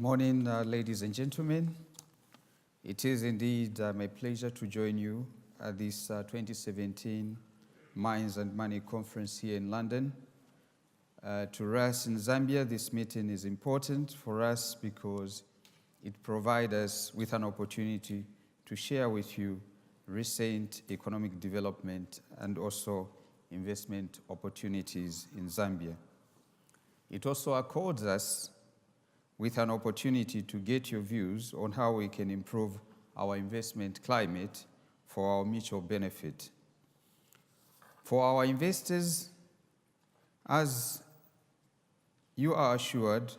morning, ladies and gentlemen. It is indeed my pleasure to join you at this 2017 Mines and Money Conference here in London. To us in Zambia, this meeting is important for us because it provides us with an opportunity to share with you recent economic development and also investment opportunities in Zambia. It also accords us with an opportunity to get your views on how we can improve our investment climate for our mutual benefit. For our investors, as you are assured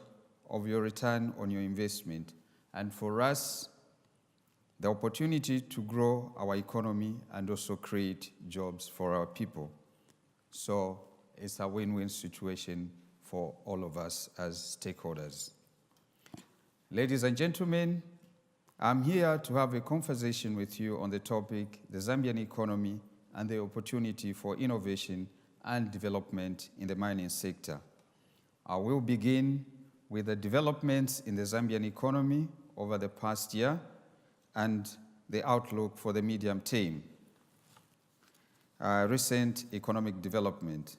of your return on your investment, and for us, the opportunity to grow our economy and also create jobs for our people. So it's a win-win situation for all of us as stakeholders. Ladies and gentlemen, I'm here to have a conversation with you on the topic, the Zambian economy and the opportunity for innovation and development in the mining sector. I will begin with the developments in the Zambian economy over the past year and the outlook for the medium term. Recent economic development.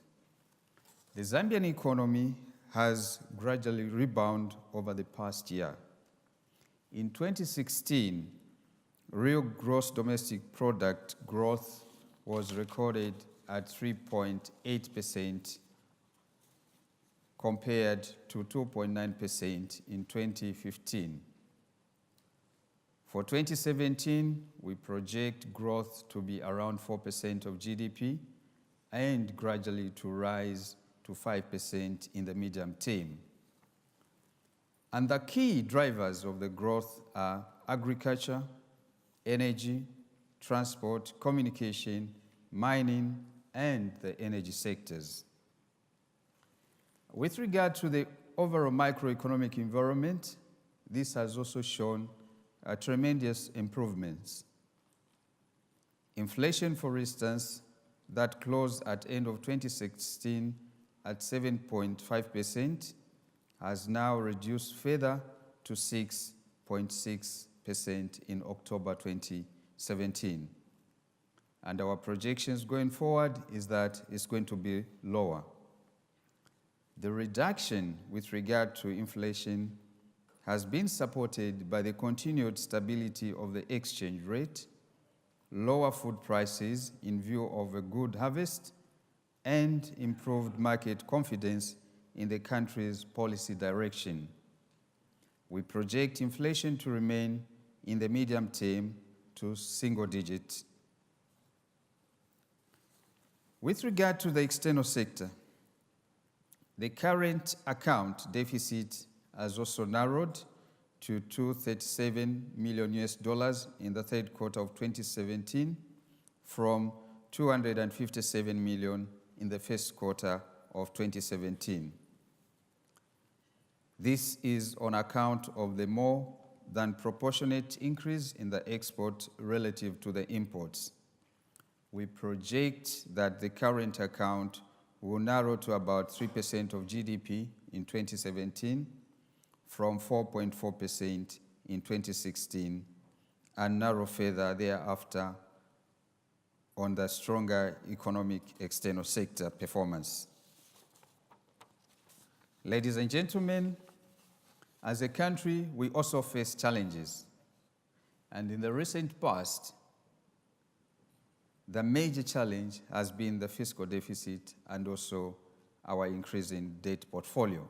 The Zambian economy has gradually rebounded over the past year. In 2016, real gross domestic product growth was recorded at 3.8% compared to 2.9% in 2015. For 2017, we project growth to be around 4% of GDP and gradually to rise to 5% in the medium term. And the key drivers of the growth are agriculture, energy, transport, communication, mining, and the energy sectors. With regard to the overall macroeconomic environment, this has also shown tremendous improvements. Inflation, for instance, that closed at end of 2016 at 7.5%, has now reduced further to 6.6% in October 2017. And our projections going forward is that it's going to be lower. The reduction with regard to inflation has been supported by the continued stability of the exchange rate, lower food prices in view of a good harvest, and improved market confidence in the country's policy direction. We project inflation to remain in the medium term to single digit. With regard to the external sector, the current account deficit has also narrowed to $237 million in the third quarter of 2017 from $257 million in the first quarter of 2017. This is on account of the more than proportionate increase in the export relative to the imports. We project that the current account will narrow to about 3% of GDP in 2017 from 4.4% in 2016 and narrow further thereafter on the stronger economic external sector performance. Ladies and gentlemen, as a country, we also face challenges. And in the recent past, the major challenge has been the fiscal deficit and also our increasing debt portfolio.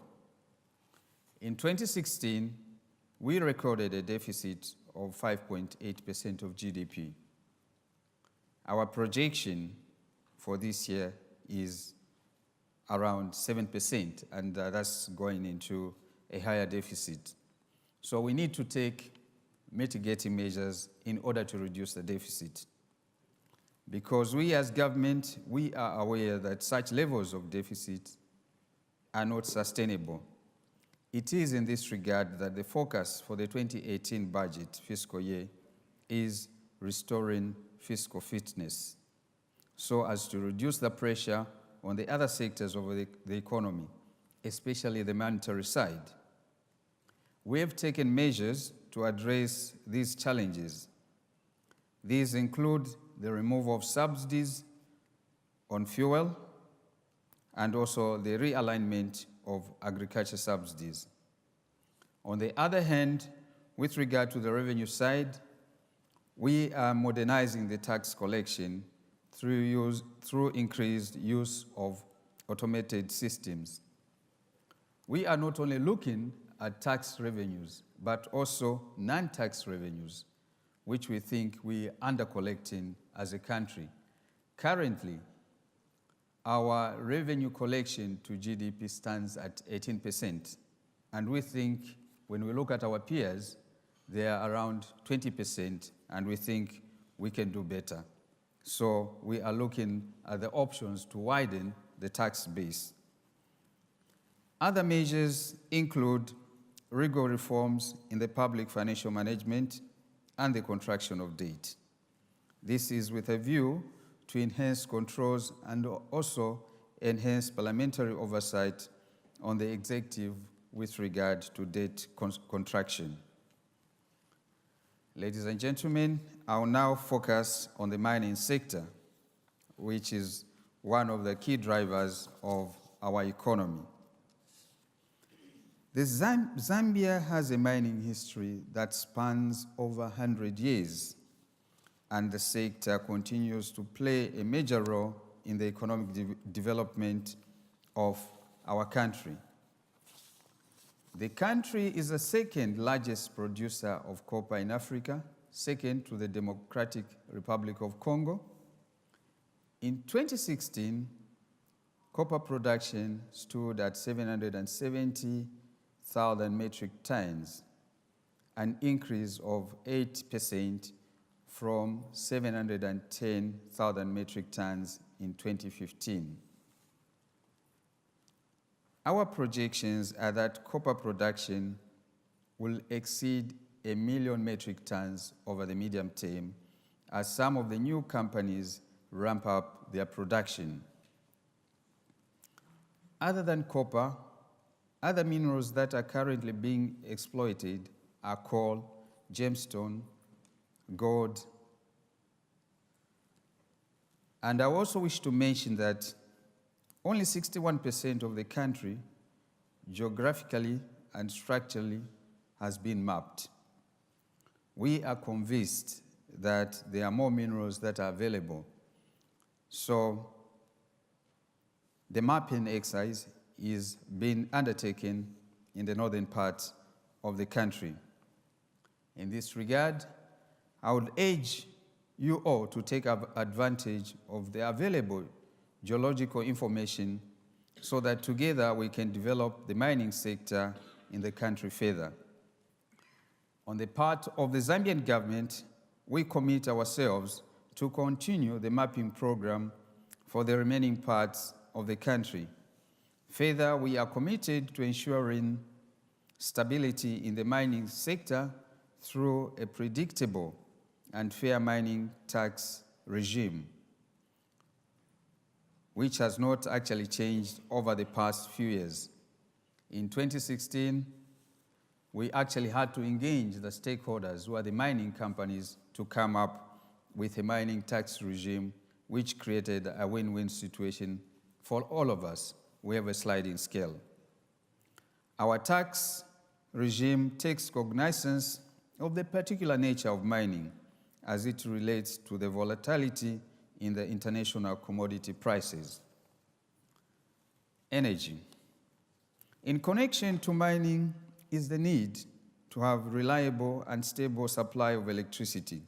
In 2016, we recorded a deficit of 5.8% of GDP. Our projection for this year is around 7%, and that's going into a higher deficit. So we need to take mitigating measures in order to reduce the deficit. Because we as government, we are aware that such levels of deficit are not sustainable. It is in this regard that the focus for the 2018 budget fiscal year is restoring fiscal fitness so as to reduce the pressure on the other sectors of the economy, especially the monetary side. We have taken measures to address these challenges. These include the removal of subsidies on fuel and also the realignment of agriculture subsidies. On the other hand, with regard to the revenue side, we are modernizing the tax collection through increased use of automated systems. We are not only looking at tax revenues, but also non-tax revenues, which we think we are under-collecting as a country. Currently, our revenue collection to GDP stands at 18%, and we think when we look at our peers, they are around 20%, and we think we can do better. So we are looking at the options to widen the tax base. Other measures include rigorous reforms in the public financial management and the contraction of debt. This is with a view to enhance controls and also enhance parliamentary oversight on the executive with regard to debt contraction. Ladies and gentlemen, I will now focus on the mining sector, which is one of the key drivers of our economy. Zambia has a mining history that spans over 100 years, and the sector continues to play a major role in the economic development of our country. The country is the second largest producer of copper in Africa, second to the Democratic Republic of Congo. In 2016, copper production stood at 770,000 metric tons, an increase of 8% from 710,000 metric tons in 2015. Our projections are that copper production will exceed 1 million metric tons over the medium term as some of the new companies ramp up their production. Other than copper, other minerals that are currently being exploited are coal, gemstone, gold. And I also wish to mention that only 61% of the country, geographically and structurally, has been mapped. We are convinced that there are more minerals that are available. So the mapping exercise is being undertaken in the northern part of the country. In this regard, I would urge you all to take advantage of the available geological information so that together we can develop the mining sector in the country further. On the part of the Zambian government, we commit ourselves to continue the mapping program for the remaining parts of the country. Further, we are committed to ensuring stability in the mining sector through a predictable and fair mining tax regime, which has not actually changed over the past few years. In 2016, we actually had to engage the stakeholders, who are the mining companies, to come up with a mining tax regime, which created a win-win situation for all of us. We have a sliding scale. Our tax regime takes cognizance of the particular nature of mining as it relates to the volatility in the international commodity prices. Energy. In connection to mining is the need to have reliable and stable supply of electricity.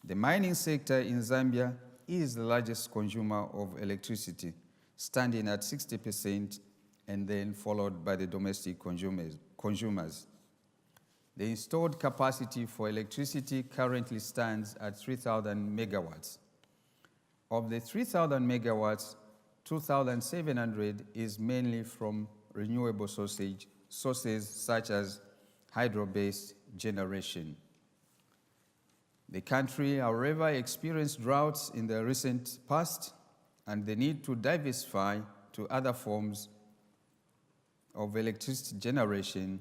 The mining sector in Zambia is the largest consumer of electricity, standing at 60% and then followed by the domestic consumers. The installed capacity for electricity currently stands at 3,000 megawatts. Of the 3,000 megawatts, 2,700 is mainly from renewable sources such as hydro-based generation. The country, however, experienced droughts in the recent past, and the need to diversify to other forms of electricity generation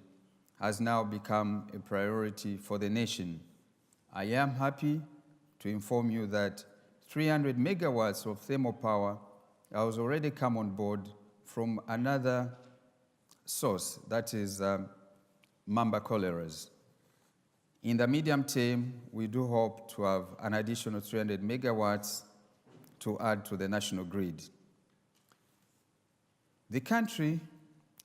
has now become a priority for the nation. I am happy to inform you that 300 megawatts of thermal power has already come on board from another source, that is Mamba Coleras. In the medium term, we do hope to have an additional 300 megawatts to add to the national grid. The country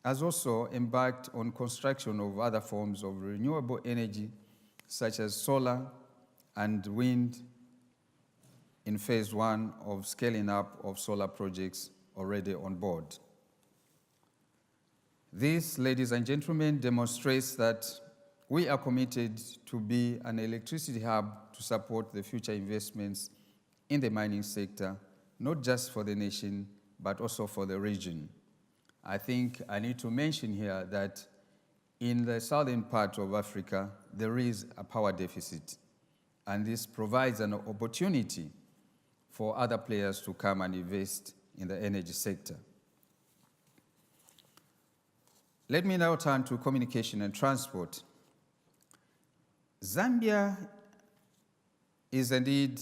has also embarked on construction of other forms of renewable energy, such as solar and wind, in phase 1 of scaling up of solar projects already on board. This, ladies and gentlemen, demonstrates that we are committed to be an electricity hub to support the future investments in the mining sector, not just for the nation, but also for the region. I think I need to mention here that in the southern part of Africa, there is a power deficit, and this provides an opportunity for other players to come and invest in the energy sector. Let me now turn to communication and transport. Zambia is indeed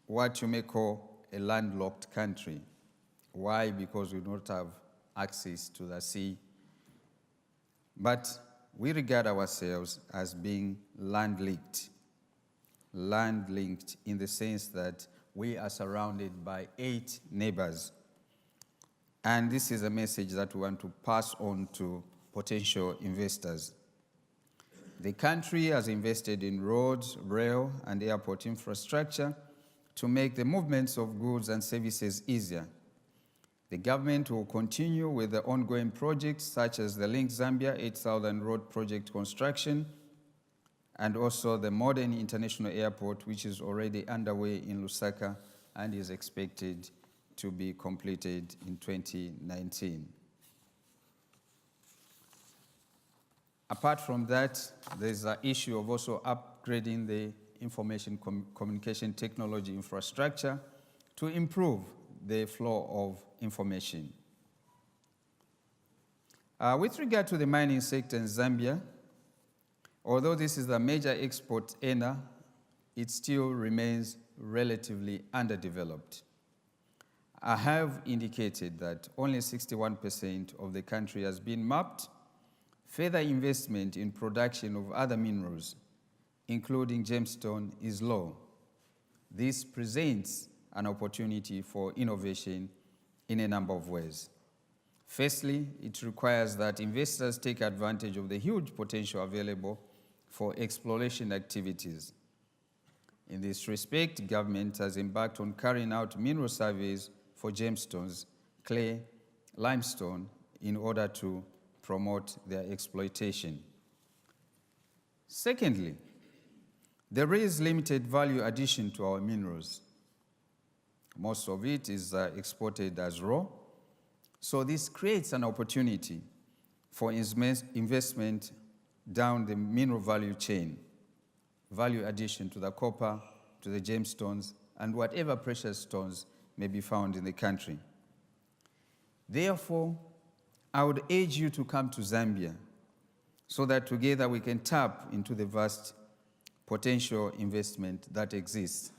what you may call a landlocked country. Why? Because we don't have access to the sea. But we regard ourselves as being land-linked. Land-linked in the sense that we are surrounded by 8 neighbors. And this is a message that we want to pass on to potential investors. The country has invested in roads, rail, and airport infrastructure to make the movements of goods and services easier. The government will continue with the ongoing projects such as the Link Zambia 8,000 road project construction and also the modern international airport, which is already underway in Lusaka and is expected to be completed in 2019. Apart from that, there's an issue of also upgrading the information communication technology infrastructure to improve the flow of information. With regard to the mining sector in Zambia, although this is a major export earner, it still remains relatively underdeveloped. I have indicated that only 61% of the country has been mapped. Further investment in production of other minerals, including gemstone, is low. This presents an opportunity for innovation in a number of ways. Firstly, it requires that investors take advantage of the huge potential available for exploration activities. In this respect, government has embarked on carrying out mineral surveys for gemstones, clay, limestone, in order to promote their exploitation. Secondly, there is limited value addition to our minerals. Most of it is exported as raw, so this creates an opportunity for investment down the mineral value chain, value addition to the copper, to the gemstones, and whatever precious stones may be found in the country. Therefore, I would urge you to come to Zambia so that together we can tap into the vast potential investment that exists.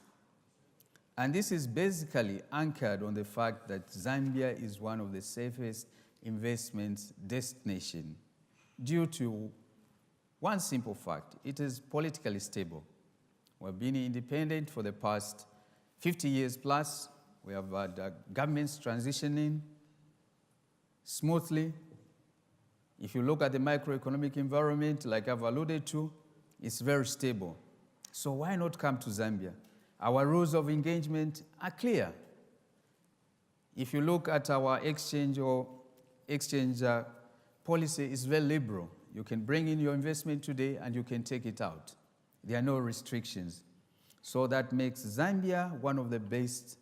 And this is basically anchored on the fact that Zambia is one of the safest investment destinations due to one simple fact: it is politically stable. We've been independent for the past 50 years plus. We have had governments transitioning smoothly. If you look at the microeconomic environment, like I've alluded to, it's very stable. So why not come to Zambia? Our rules of engagement are clear. If you look at our exchange policy, it's very liberal. You can bring in your investment today and you can take it out. There are no restrictions. So that makes Zambia one of the best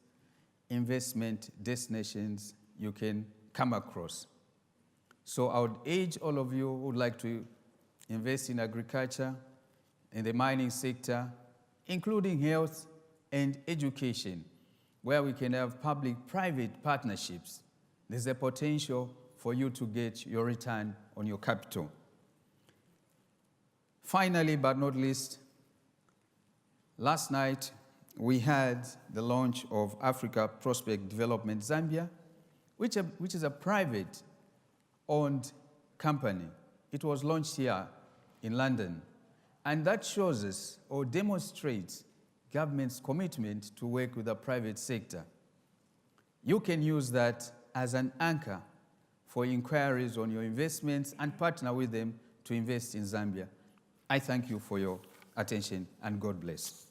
investment destinations you can come across. So I would urge all of you who would like to invest in agriculture, in the mining sector, including health and education, where we can have public-private partnerships. There's a potential for you to get your return on your capital. Finally, but not least, last night we had the launch of Africa Prospect Development Zambia, which is a private-owned company. It was launched here in London. And that shows us or demonstrates government's commitment to work with the private sector. You can use that as an anchor for inquiries on your investments and partner with them to invest in Zambia. I thank you for your attention, and God bless.